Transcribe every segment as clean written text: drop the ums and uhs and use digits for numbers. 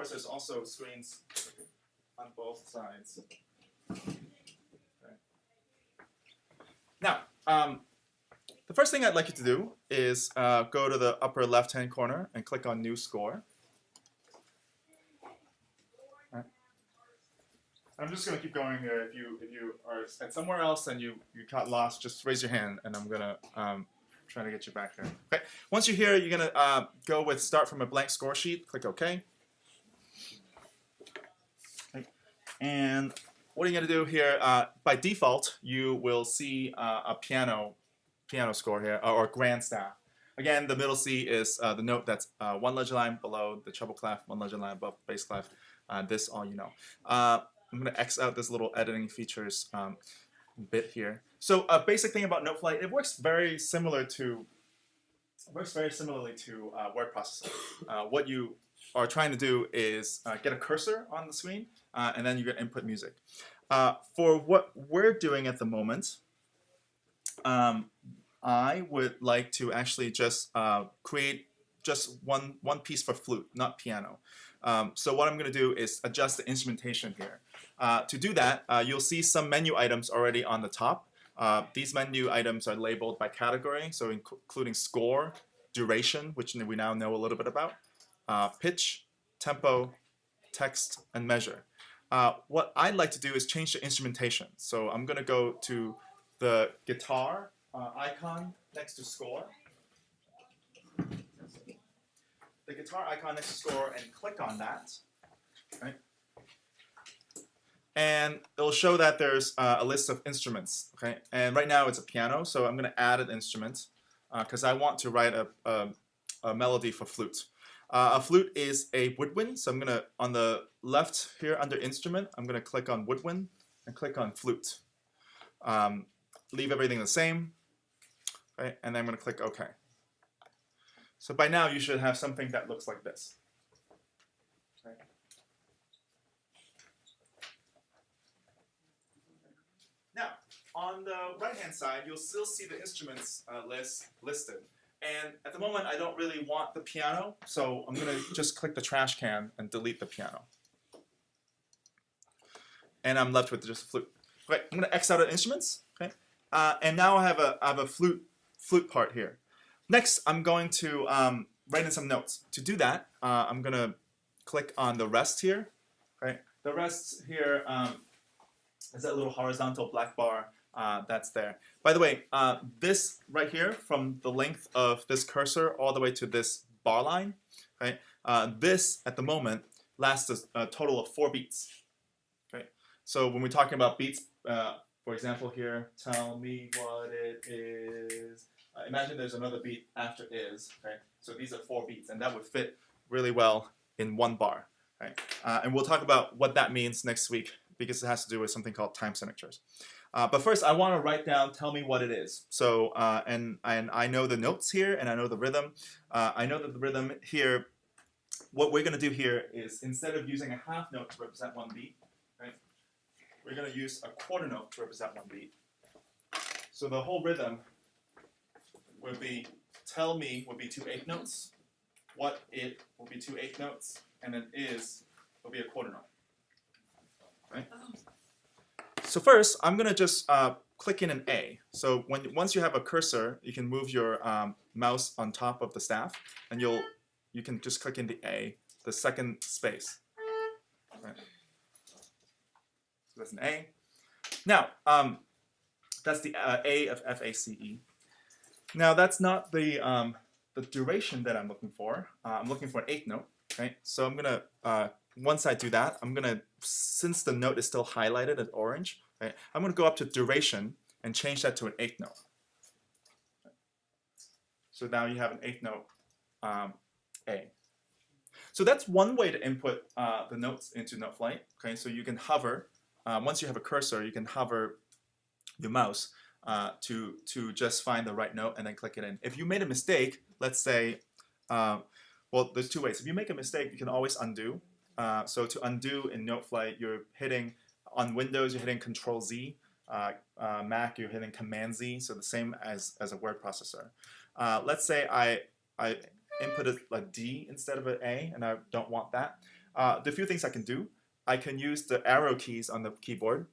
course, there's also screens on both sides. Okay. Now, the first thing I'd like you to do is go to the upper left-hand corner and click on New Score. Right. I'm just going to keep going here. If you are at somewhere else and you got lost, just raise your hand, and I'm going to try to get you back here. Okay. Once you're here, you're going to go with Start from a blank score sheet. Click OK. Okay. And what are you going to do here? By default, you will see a piano score here, or grand staff. Again, the middle C is the note that's one legend line below the treble clef, one legend line above the bass clef. This all you know. I'm going to X out this little editing features bit here. So a basic thing about Noteflight, it works very similarly to word processing. What you are trying to do is get a cursor on the screen, and then you get input music. For what we're doing at the moment, I would like to actually just create just one piece for flute, not piano. So what I'm going to do is adjust the instrumentation here. To do that, you'll see some menu items already on the top. These menu items are labeled by category, so including score, duration, which we now know a little bit about, pitch, tempo, text, and measure. What I'd like to do is change the instrumentation. So I'm going to go to the guitar icon next to score. The guitar icon next to score, and click on that. Right? And it'll show that there's a list of instruments. Okay, and right now it's a piano, so I'm going to add an instrument because I want to write a melody for flute. A flute is a woodwind, so I'm going to, on the left here under instrument, I'm going to click on woodwind and click on flute. Leave everything the same, right? And then I'm going to click OK. So by now you should have something that looks like this. Okay. Now, on the right-hand side, you'll still see the instruments listed. And at the moment, I don't really want the piano, so I'm going to just click the trash can and delete the piano. And I'm left with just a flute. Okay, I'm going to X out of instruments. Okay, and now I have a flute part here. Next, I'm going to write in some notes. To do that, I'm going to click on the rest here. Okay, the rest here is that little horizontal black bar that's there. By the way, this right here, from the length of this cursor all the way to this bar line, right? This at the moment lasts a total of 4 beats. Okay, so when we're talking about beats, for example here, tell me what it is. Imagine there's another beat after is. Okay, so these are 4 beats, and that would fit really well in 1 bar. Right? And we'll talk about what that means next week because it has to do with something called time signatures. But first, I want to write down, tell me what it is. So, and I know the notes here, and I know the rhythm. I know that the rhythm here, what we're going to do here is, instead of using a half note to represent 1 beat, right, we're going to use a quarter note to represent 1 beat. So the whole rhythm would be, tell me would be 2 eighth notes, what it will be 2 eighth notes, and then is will be a quarter note. Right? So first, I'm going to just click in an A. So once you have a cursor, you can move your mouse on top of the staff, and you can just click in the A, the second space. Right. So that's an A. Now, that's the A of F-A-C-E. Now, that's not the duration that I'm looking for. I'm looking for an 8th note. Right? So I'm going to, once I do that, I'm going to, since the note is still highlighted as orange, right, I'm going to go up to duration and change that to an 8th note. So now you have an 8th note A. So that's one way to input the notes into Noteflight. Okay, so you can hover. Once you have a cursor, you can hover your mouse to just find the right note and then click it in. If you made a mistake, let's say, well, there's 2 ways. If you make a mistake, you can always undo. So to undo in Noteflight, you're hitting, on Windows, you're hitting Control-Z. Mac, you're hitting Command-Z, so the same as a word processor. Let's say I inputted a D instead of an A, and I don't want that. the few things I can do, I can use the arrow keys on the keyboard,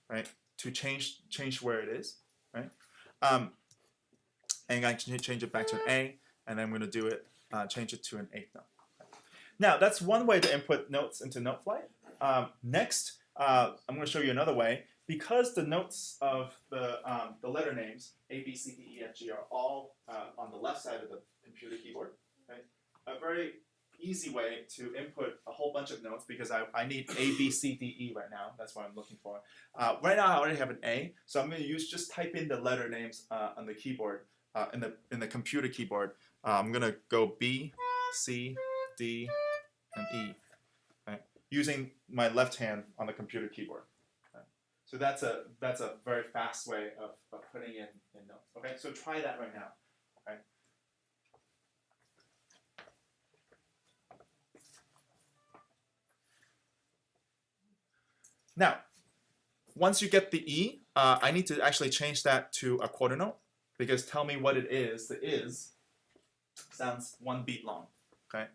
right, to change where it is, right? And I can change it back to an A, and then I'm going to do it, change it to an eighth note. Now, that's one way to input notes into Noteflight. Next, I'm going to show you another way. Because the notes of the letter names, A, B, C, D, E, F, G, are all on the left side of the computer keyboard, right? A very easy way to input a whole bunch of notes, because I need A, B, C, D, E right now. That's what I'm looking for. Right now, I already have an A, so I'm going to just type in the letter names on the keyboard, in the computer keyboard. I'm going to go B, C, D, and E, right? Using my left hand on the computer keyboard. Right? So that's a very fast way of putting in notes. Okay, so try that right now. Okay. Now, once you get the E, I need to actually change that to a quarter note, because tell me what it is. The is sounds one beat long. Okay.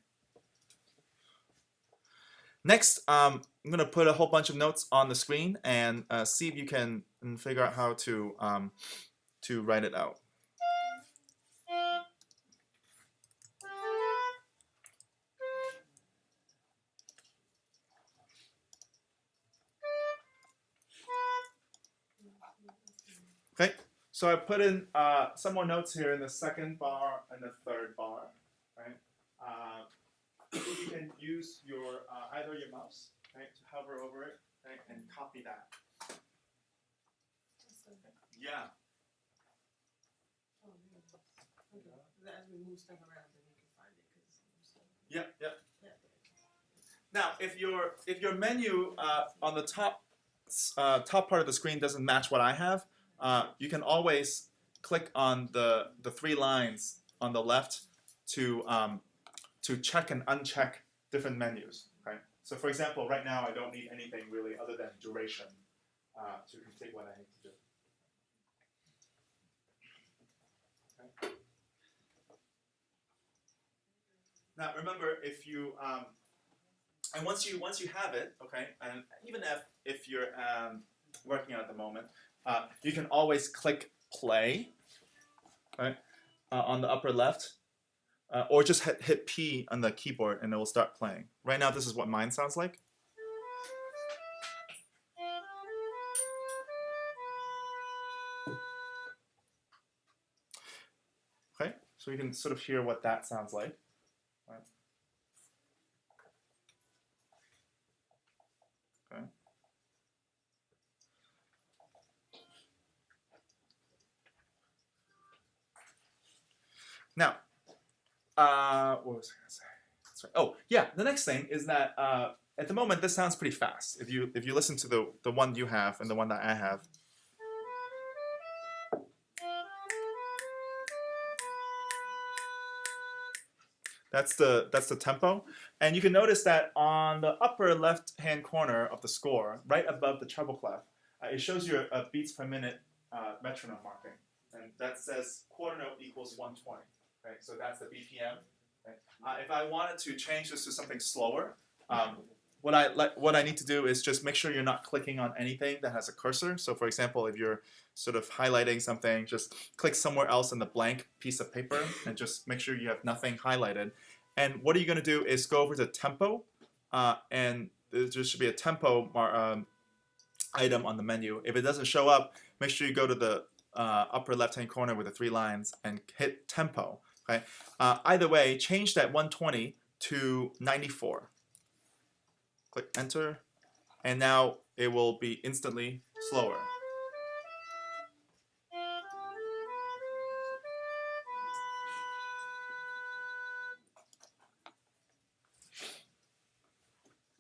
Next, I'm going to put a whole bunch of notes on the screen and see if you can figure out how to write it out. Okay, so I put in some more notes here in the second bar and the third bar. Right. You can use your either your mouse, right, to hover over it, right, and copy that. Yeah. As we move stuff around, then we can find it. Yep. Yep. Now, if your menu on the top part of the screen doesn't match what I have, you can always click on the three lines on the left to check and uncheck different menus, right? So for example, right now I don't need anything really other than duration to configure what I need to do. Okay. Now remember, if you and once you have it, okay, and even if you're working at the moment, you can always click play, right, on the upper left. Or just hit P on the keyboard and it will start playing. Right now, this is what mine sounds like. Okay, so you can sort of hear what that sounds like. Right. Okay. Now, what was I going to say? Sorry. Oh, yeah. The next thing is that at the moment this sounds pretty fast. If you listen to the one you have and the one that I have, that's the tempo, and you can notice that on the upper left-hand corner of the score, right above the treble clef, it shows you a beats per minute metronome marking, and that says quarter note equals 120. Right, so that's the BPM. Right? If I wanted to change this to something slower, what I need to do is just make sure you're not clicking on anything that has a cursor. So for example, if you're sort of highlighting something, just click somewhere else in the blank piece of paper and just make sure you have nothing highlighted. And what you're going to do is go over to tempo, and there should be a tempo item on the menu. If it doesn't show up, make sure you go to the upper left-hand corner with the three lines and hit tempo. Okay. Either way, change that 120 to 94. Click enter, and now it will be instantly slower.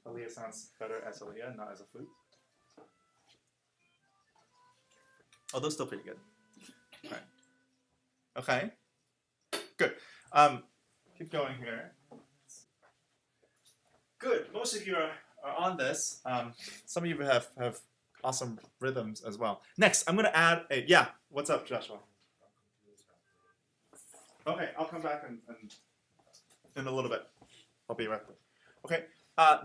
Aaliyah sounds better as Aaliyah, not as a flute. Although still pretty good. All right. Okay. Good. Keep going here. Good. Most of you are on this. Some of you have awesome rhythms as well. Next, I'm going to add a... Yeah, what's up, Joshua? Okay, I'll come back in a little bit. I'll be right back. Okay.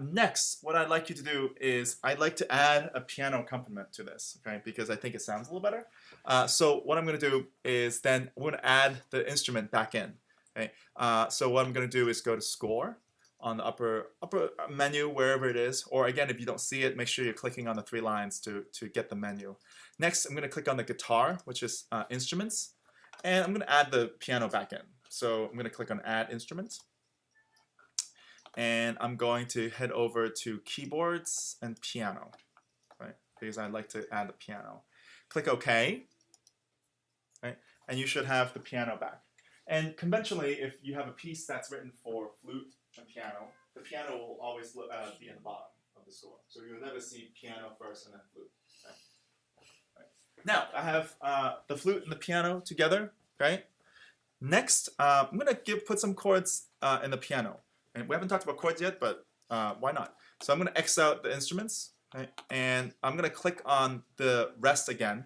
Next, what I'd like you to do is I'd like to add a piano accompaniment to this, okay? Because I think it sounds a little better. So what I'm going to do is then we're going to add the instrument back in. Okay. So what I'm going to do is go to Score on the upper menu, wherever it is. Or again, if you don't see it, make sure you're clicking on the 3 lines to get the menu. Next, I'm going to click on the guitar, which is Instruments. And I'm going to add the piano back in. So I'm going to click on Add Instrument. And I'm going to head over to Keyboards and Piano, right? Because I'd like to add the piano. Click OK, right? And you should have the piano back. And conventionally, if you have a piece that's written for flute and piano, the piano will always be in the bottom of the score. So you'll never see piano first and then flute. Right? Now, I have the flute and the piano together, right? Next, I'm going to put some chords in the piano. And we haven't talked about chords yet, but why not? So I'm going to X out the instruments, right? And I'm going to click on the rest again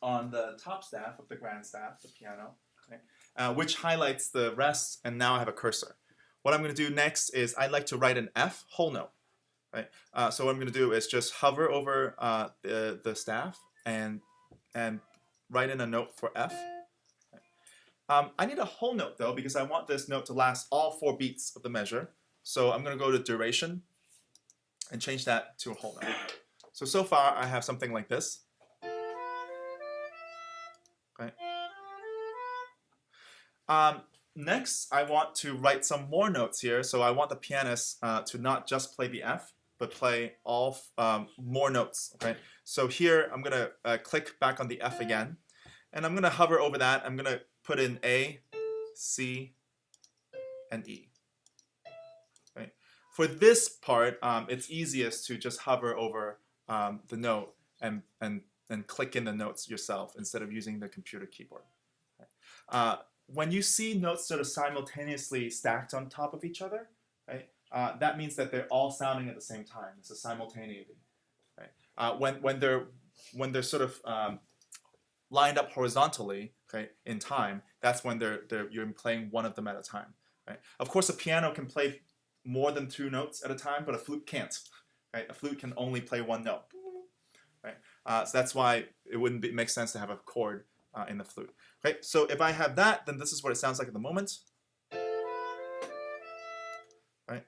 on the top staff of the grand staff, the piano, okay? Which highlights the rest, and now I have a cursor. What I'm going to do next is I'd like to write an F whole note, right? So what I'm going to do is just hover over the staff and write in a note for F. I need a whole note though because I want this note to last all 4 beats of the measure. So I'm going to go to duration and change that to a whole note. So far I have something like this. Okay. Next I want to write some more notes here. So I want the pianist to not just play the F, but play all more notes. Okay. So here I'm going to click back on the F again, and I'm going to hover over that. I'm going to put in A, C, and E. Right. For this part, it's easiest to just hover over the note and click in the notes yourself instead of using the computer keyboard. Right. When you see notes sort of simultaneously stacked on top of each other, right, that means that they're all sounding at the same time. It's a simultaneity. Right. When they're sort of lined up horizontally, okay, in time, that's when you're playing one of them at a time. Right? Of course, a piano can play more than 2 notes at a time, but a flute can't. Right? A flute can only play 1 note. Right? So that's why it wouldn't make sense to have a chord in the flute. Right? So if I have that, then this is what it sounds like at the moment. Right?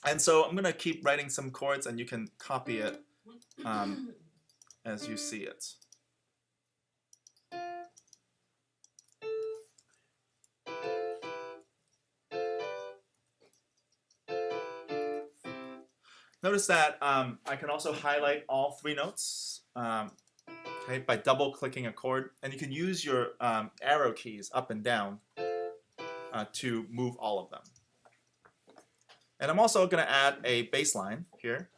And so I'm going to keep writing some chords, and you can copy it as you see it. Notice that I can also highlight all 3 notes okay, by double-clicking a chord. And you can use your arrow keys up and down to move all of them. And I'm also going to add a bass line here.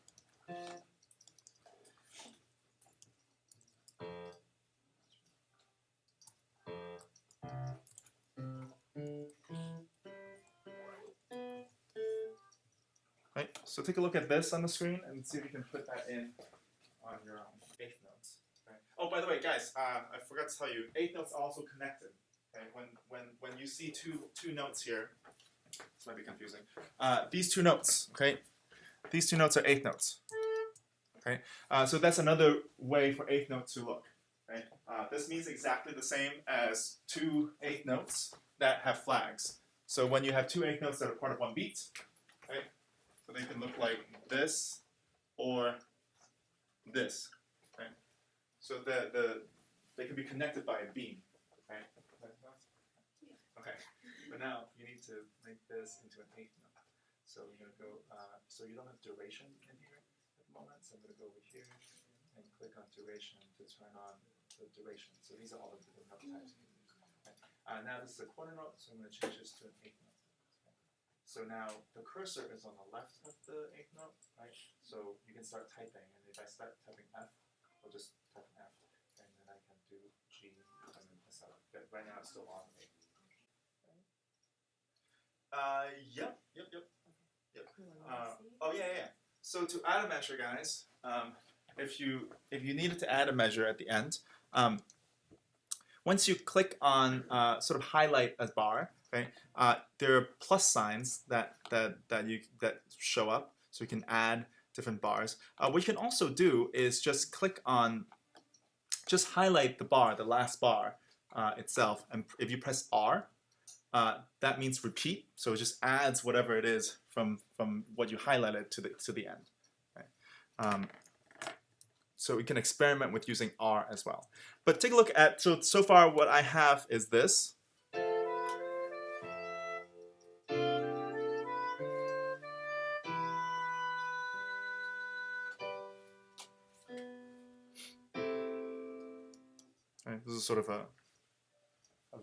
Right, so take a look at this on the screen and see if you can put that in on your own. 8th notes. Okay. Oh, by the way, guys, I forgot to tell you, 8th notes are also connected. Okay, when you see two notes here, this might be confusing. These 2 notes, okay, these 2 notes are 8th notes. Okay, so that's another way for 8th notes to look. Right, this means exactly the same as 2 8th notes that have flags. So when you have 2 8th notes that are part of 1 beat, right. So they can look like this or this, right? So they can be connected by a beam, right? Okay, but now you need to make this into an 8th note. So you're gonna go. So you don't have duration in here at the moment. So I'm gonna go over here and click on duration to turn on the duration. So these are all the different note types you can use. Right? Now this is a quarter note, so I'm gonna change this to an 8th note. So now the cursor is on the left of the 8th note, right? So you can start typing, and if I start typing F, I'll just type an F, and then I can do G, and then S out. But right now it's still on 8. Yep. Oh yeah. So to add a measure, guys, if you needed to add a measure at the end, once you click on sort of highlight a bar, okay, there are plus signs that show up, so you can add different bars. What you can also do is just click on, just highlight the bar, the last bar itself, and if you press R, that means repeat. So it just adds whatever it is from what you highlighted to the end. Okay? So we can experiment with using R as well. But take a look at, so far what I have is this. Right, this is sort of a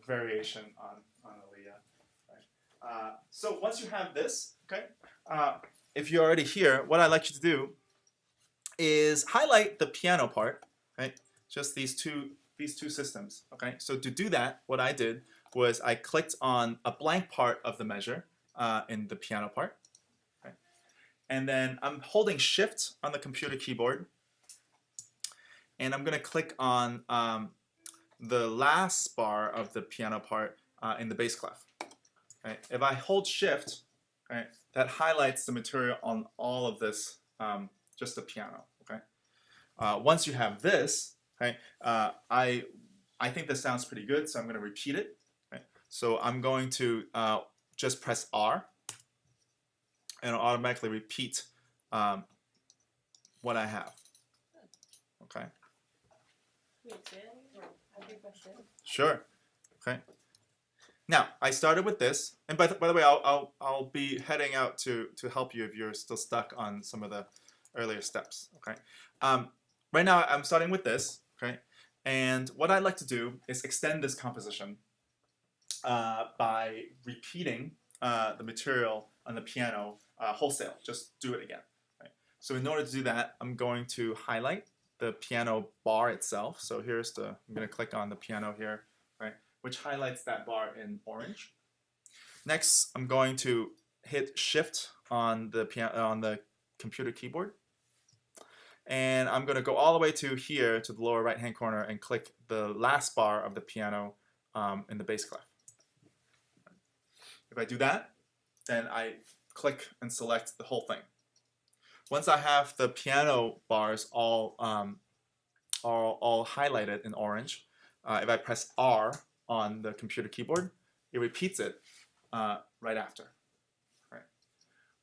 variation on Aaliyah. Right? So once you have this, okay, if you're already here, what I'd like you to do is highlight the piano part, right? Just these two systems, okay? So to do that, what I did was I clicked on a blank part of the measure in the piano part, okay? And then I'm holding Shift on the computer keyboard, and I'm gonna click on the last bar of the piano part in the bass clef. Right? If I hold Shift, right, that highlights the material on all of this, just the piano. Okay. Once you have this, right, I think this sounds pretty good, so I'm going to repeat it. Right? So I'm going to just press R, and it'll automatically repeat what I have. Okay. Sure. Okay. Now I started with this, and by the way, I'll be heading out to help you if you're still stuck on some of the earlier steps. Okay. Right now I'm starting with this. Okay. And what I'd like to do is extend this composition by repeating the material on the piano wholesale. Just do it again. Right? So in order to do that, I'm going to highlight the piano bar itself. So here's I'm going to click on the piano here, right, which highlights that bar in orange. Next, I'm going to hit Shift on the computer keyboard, and I'm going to go all the way to here to the lower right-hand corner and click the last bar of the piano in the bass clef. If I do that, then I click and select the whole thing. Once I have the piano bars all highlighted in orange, if I press R on the computer keyboard, it repeats it right after. Right.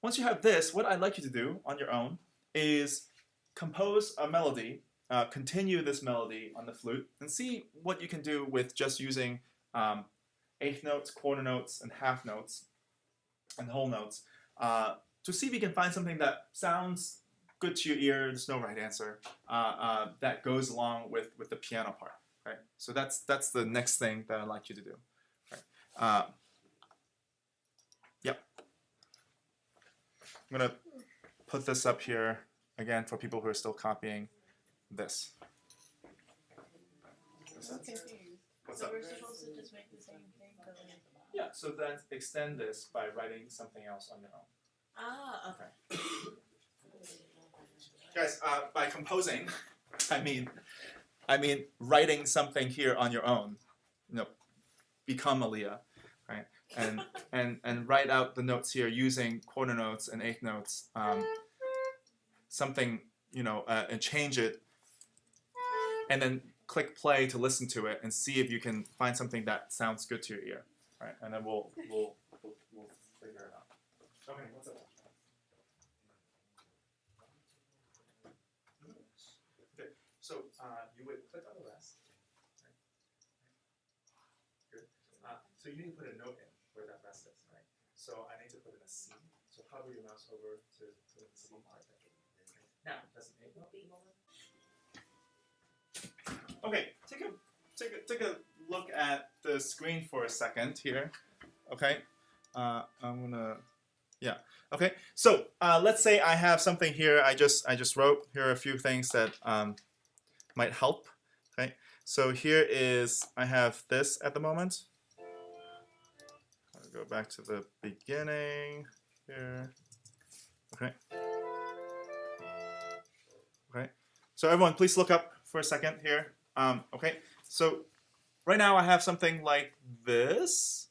Once you have this, what I'd like you to do on your own is compose a melody, continue this melody on the flute, and see what you can do with just using eighth notes, quarter notes, and half notes, and whole notes. To see if you can find something that sounds good to your ear. There's no right answer. That goes along with the piano part, right? So that's the next thing that I'd like you to do. Right? Yep. I'm gonna put this up here again for people who are still copying this. I'm confused. What's So up? we're supposed to just make the same thing? Yeah. So then extend this by writing something else on your own. Ah, okay. Guys, by composing, I mean writing something here on your own. You know, become Aaliyah, right? And write out the notes here using quarter notes and eighth notes. Something, you know, and change it, and then click play to listen to it and see if you can find something that sounds good to your ear, right? And then we'll figure it out. Okay, what's up? Okay, so you would click on the rest. Right? Good. So you need to put a note in where that rest is, right? So I need to put in a C. So hover your mouse over to the C part. Now, that's an eighth note. Okay, take a look at the screen for a second here. Okay, I'm gonna, yeah. Okay, so let's say I have something here. I just wrote. Here are a few things that might help. Okay, so here is, I have this at the moment. I'll go back to the beginning here. Okay. Okay. So everyone, please look up for a second here. Okay. So right now I have something like this.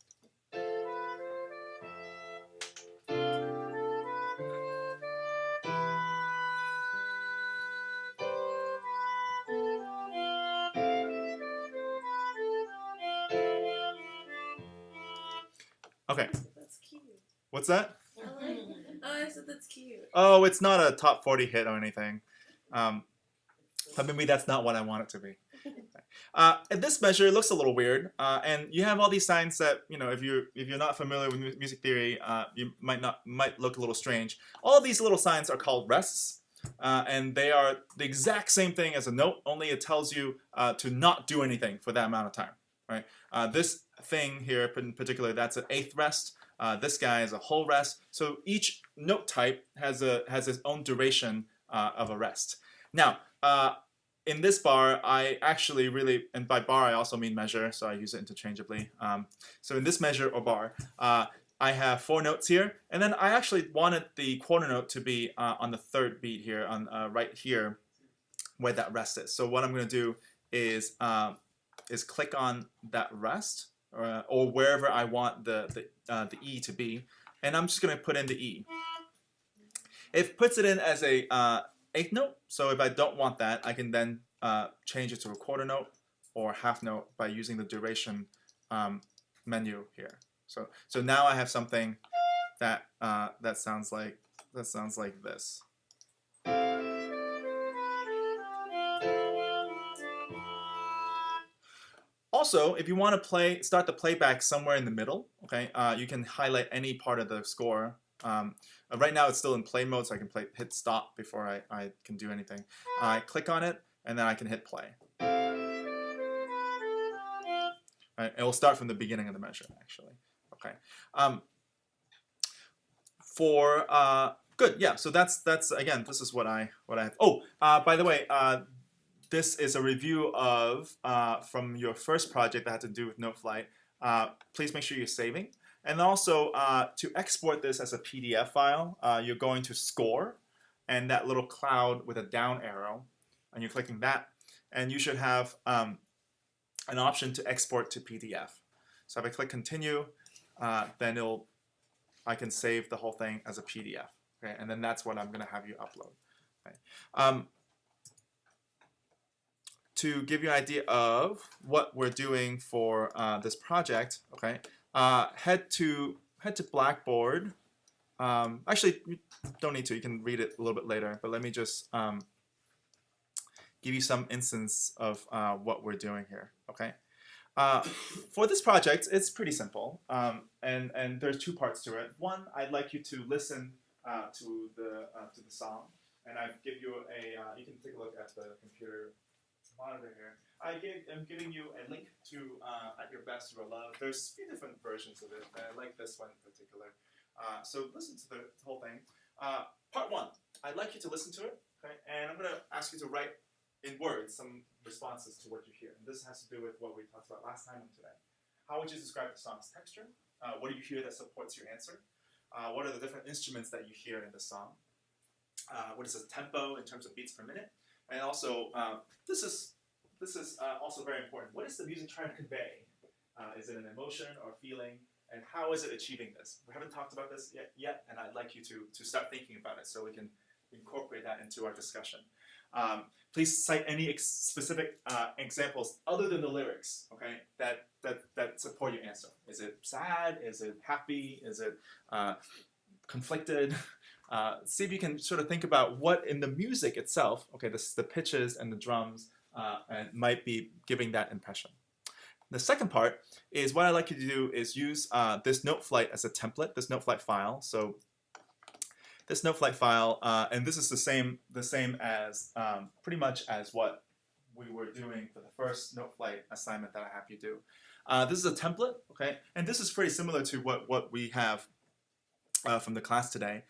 Okay, That's cute. what's that? I like. Oh, I said that's cute. Oh, it's not a top 40 hit or anything. But maybe that's not what I want it to be. And this measure looks a little weird, and you have all these signs that if you're not familiar with music theory, you might look a little strange. All of these little signs are called rests, and they are the exact same thing as a note, only it tells you to not do anything for that amount of time. Right? This thing here in particular, that's an eighth rest. This guy is a whole rest. So each note type has its own duration of a rest. Now, in this bar, I actually really, and by bar I also mean measure, so I use it interchangeably. So in this measure or bar, I have 4 notes here, and then I actually wanted the quarter note to be on the 3rd beat here, on right here, where that rest is. So what I'm going to do is click on that rest, or wherever I want the E to be, and I'm just going to put in the E. It puts it in as a 8th note, so if I don't want that, I can then change it to a quarter note or half note by using the duration menu here. So now I have something that that sounds like this. Also, if you want to start the playback somewhere in the middle, okay, you can highlight any part of the score. Right now it's still in play mode, so I can hit stop before I can do anything. I click on it, and then I can hit play. Right, it will start from the beginning of the measure, actually. Okay. Good, yeah. So that's again, this is what I have. Oh, by the way, this is a review of from your first project that had to do with Noteflight. Please make sure you're saving. And also, to export this as a PDF file, you're going to Score, and that little cloud with a down arrow, and you're clicking that, and you should have an option to export to PDF. So if I click Continue, then I can save the whole thing as a PDF. Okay, and then that's what I'm going to have you upload. Okay. To give you an idea of what we're doing for this project, okay. Head to Blackboard. Actually, you don't need to. You can read it a little bit later. But let me just give you some instance of what we're doing here. Okay. For this project, it's pretty simple, and there's 2 parts to it. One, I'd like you to listen to the song, and I give you you can take a look at the computer monitor here. I'm giving you a link to At Your Best or Love. There's 3 different versions of it, and I like this one in particular. So listen to the whole thing. Part 1, I'd like you to listen to it, okay? And I'm going to ask you to write in words some responses to what you hear. And this has to do with what we talked about last time and today. How would you describe the song's texture? What do you hear that supports your answer? What are the different instruments that you hear in the song? What is the tempo in terms of beats per minute? And also, this is also very important. What is the music trying to convey? Is it an emotion or feeling? And how is it achieving this? We haven't talked about this yet, and I'd like you to start thinking about it so we can incorporate that into our discussion. Please cite any specific examples other than the lyrics, okay, that support your answer. Is it sad? Is it happy? Is it conflicted? See if you can sort of think about what in the music itself, okay, the pitches and the drums, and might be giving that impression. The second part is what I'd like you to do is use this Noteflight as a template, this Noteflight file. So this Noteflight file, and this is the same as pretty much as what we were doing for the first Noteflight assignment that I have you do. This is a template, okay, and this is pretty similar to what we have from the class today.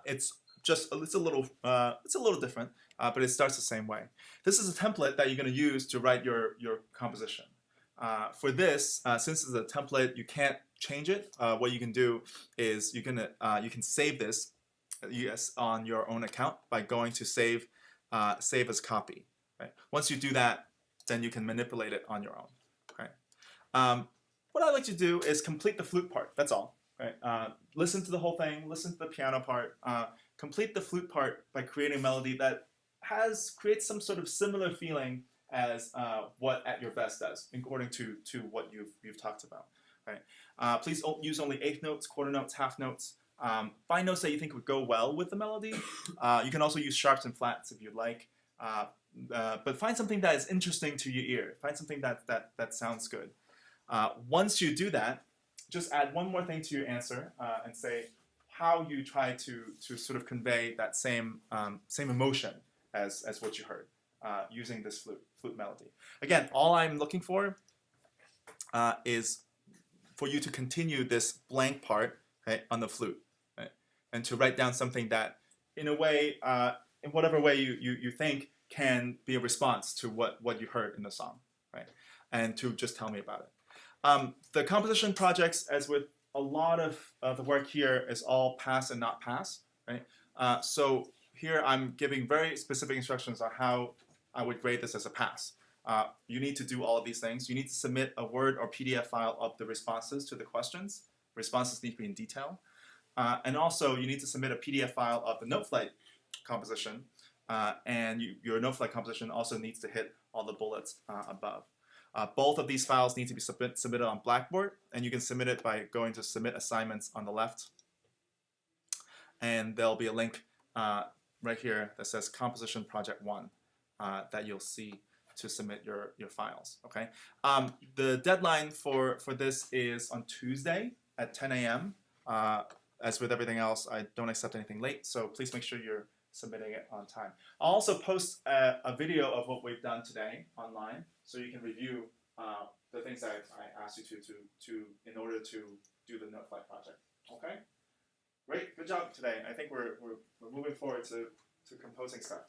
It's a little different, but it starts the same way. This is a template that you're going to use to write your composition. For this, since it's a template, you can't change it. What you can do is you can save this on your own account by going to save as copy. Right? Once you do that, then you can manipulate it on your own. Okay. What I like to do is complete the flute part. That's all. Right? Listen to the whole thing. Listen to the piano part. Complete the flute part by creating a melody that creates some sort of similar feeling as what At Your Best does, according to what you've talked about. Right? Please use only eighth notes, quarter notes, half notes. Find notes that you think would go well with the melody. You can also use sharps and flats if you'd like. But find something that is interesting to your ear. Find something that sounds good. Once you do that, just add one more thing to your answer and say how you try to sort of convey that same emotion as what you heard using this flute melody. Again, all I'm looking for is for you to continue this blank part, right, on the flute, right? And to write down something that, in a way, in whatever way you think, can be a response to what you heard in the song, right? And to just tell me about it. The composition projects, as with a lot of the work here, is all pass and not pass, right? So here I'm giving very specific instructions on how I would grade this as a pass. You need to do all of these things. You need to submit a Word or PDF file of the responses to the questions. Responses need to be in detail. And also, you need to submit a PDF file of the Noteflight composition. And your Noteflight composition also needs to hit all the bullets above. Both of these files need to be submitted on Blackboard, and you can submit it by going to Submit Assignments on the left. And there'll be a link right here that says Composition Project 1 that you'll see to submit your files. Okay. The deadline for this is on Tuesday at 10 a.m. As with everything else, I don't accept anything late, so please make sure you're submitting it on time. I'll also post a video of what we've done today online, so you can review the things that I asked you to in order to do the Noteflight project. Okay. Great. Good job today. I think we're moving forward to composing stuff.